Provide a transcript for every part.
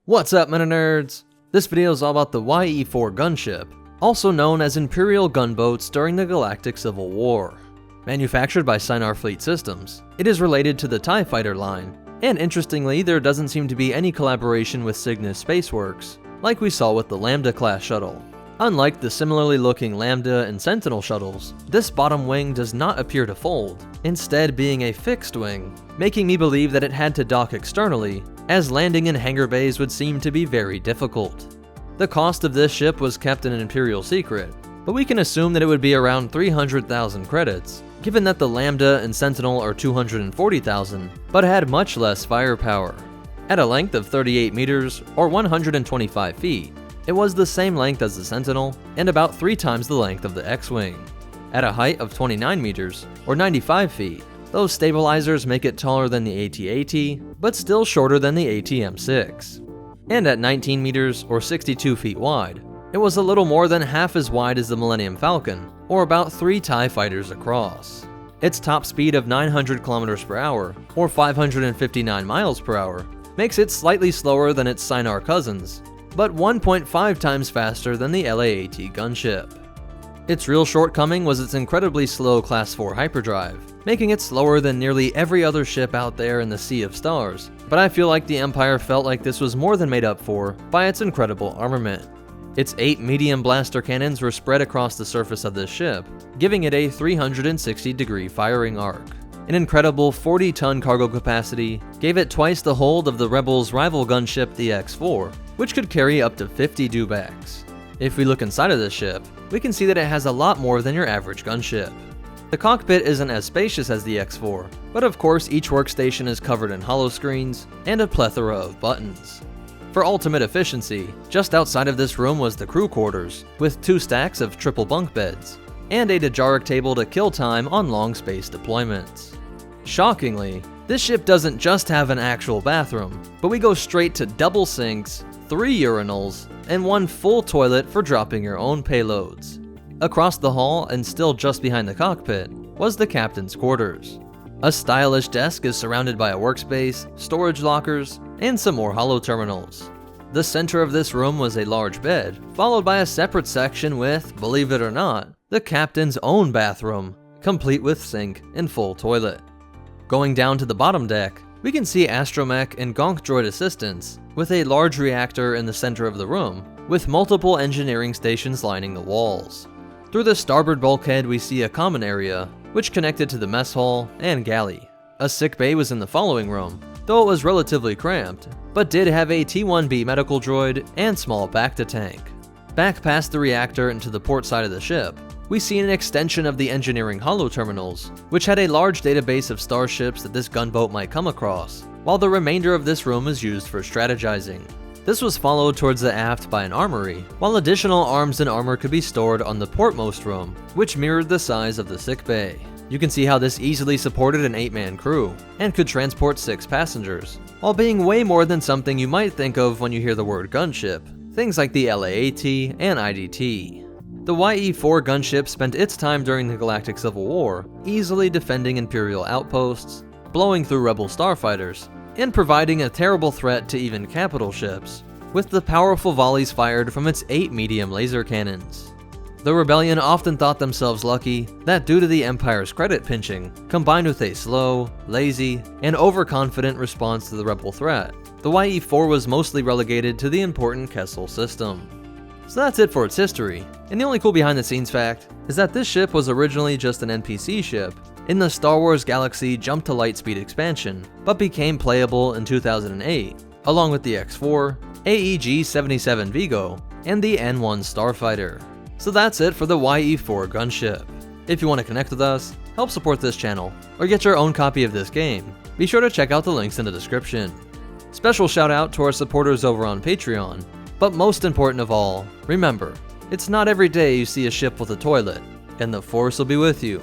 What's up, MetaNerdz? This video is all about the Ye-4 gunship, also known as Imperial gunboats during the Galactic Civil War. Manufactured by Sinar Fleet Systems, it is related to the TIE Fighter line, and interestingly, there doesn't seem to be any collaboration with Cygnus Spaceworks, like we saw with the Lambda class shuttle. Unlike the similarly looking Lambda and Sentinel shuttles, this bottom wing does not appear to fold, instead being a fixed wing, making me believe that it had to dock externally, as landing in hangar bays would seem to be very difficult. The cost of this ship was kept an Imperial secret, but we can assume that it would be around 300,000 credits, given that the Lambda and Sentinel are 240,000, but had much less firepower. At a length of 38 meters, or 125 feet, it was the same length as the Sentinel, and about 3 times the length of the X-Wing. At a height of 29 meters, or 95 feet, those stabilizers make it taller than the AT-AT, but still shorter than the AT-M6. And at 19 meters, or 62 feet wide, it was a little more than half as wide as the Millennium Falcon, or about 3 TIE fighters across. Its top speed of 900 kilometers per hour, or 559 miles per hour, makes it slightly slower than its Sinar cousins, but 1.5 times faster than the LAAT gunship. Its real shortcoming was its incredibly slow Class 4 hyperdrive, making it slower than nearly every other ship out there in the Sea of Stars, but I feel like the Empire felt like this was more than made up for by its incredible armament. Its 8 medium blaster cannons were spread across the surface of this ship, giving it a 360-degree firing arc. An incredible 40-ton cargo capacity gave it twice the hold of the Rebels' rival gunship, the X-4, which could carry up to 50 dewbacks. If we look inside of this ship, we can see that it has a lot more than your average gunship. The cockpit isn't as spacious as the X-4, but of course each workstation is covered in holoscreens and a plethora of buttons. For ultimate efficiency, just outside of this room was the crew quarters, with 2 stacks of triple bunk beds, and a Dejaric table to kill time on long space deployments. Shockingly, this ship doesn't just have an actual bathroom, but we go straight to double sinks, 3 urinals, and 1 full toilet for dropping your own payloads. Across the hall, and still just behind the cockpit, was the captain's quarters. A stylish desk is surrounded by a workspace, storage lockers, and some more holo terminals. The center of this room was a large bed, followed by a separate section with, believe it or not, the captain's own bathroom, complete with sink and full toilet. Going down to the bottom deck, we can see astromech and gonk droid assistants, with a large reactor in the center of the room, with multiple engineering stations lining the walls. Through the starboard bulkhead we see a common area, which connected to the mess hall and galley. A sick bay was in the following room, though it was relatively cramped, but did have a T-1B medical droid and small Bacta tank. Back past the reactor and to the port side of the ship, we see an extension of the engineering holo terminals, which had a large database of starships that this gunboat might come across, while the remainder of this room is used for strategizing. This was followed towards the aft by an armory, while additional arms and armor could be stored on the portmost room, which mirrored the size of the sick bay. You can see how this easily supported an 8-man crew, and could transport 6 passengers, while being way more than something you might think of when you hear the word gunship, things like the LAAT and IDT. The Ye-4 gunship spent its time during the Galactic Civil War easily defending Imperial outposts, blowing through Rebel starfighters, and providing a terrible threat to even capital ships, with the powerful volleys fired from its 8 medium laser cannons. The Rebellion often thought themselves lucky that due to the Empire's credit pinching, combined with a slow, lazy, and overconfident response to the Rebel threat, the Ye-4 was mostly relegated to the important Kessel system. So that's it for its history, and the only cool behind the scenes fact is that this ship was originally just an NPC ship in the Star Wars Galaxy Jump to Lightspeed expansion, but became playable in 2008, along with the X-4, AEG-77 Vigo, and the N-1 Starfighter. So that's it for the Ye-4 gunship. If you want to connect with us, help support this channel, or get your own copy of this game, be sure to check out the links in the description. Special shout out to our supporters over on Patreon, but most important of all, remember, it's not every day you see a ship with a toilet, and the Force will be with you,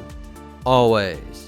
always.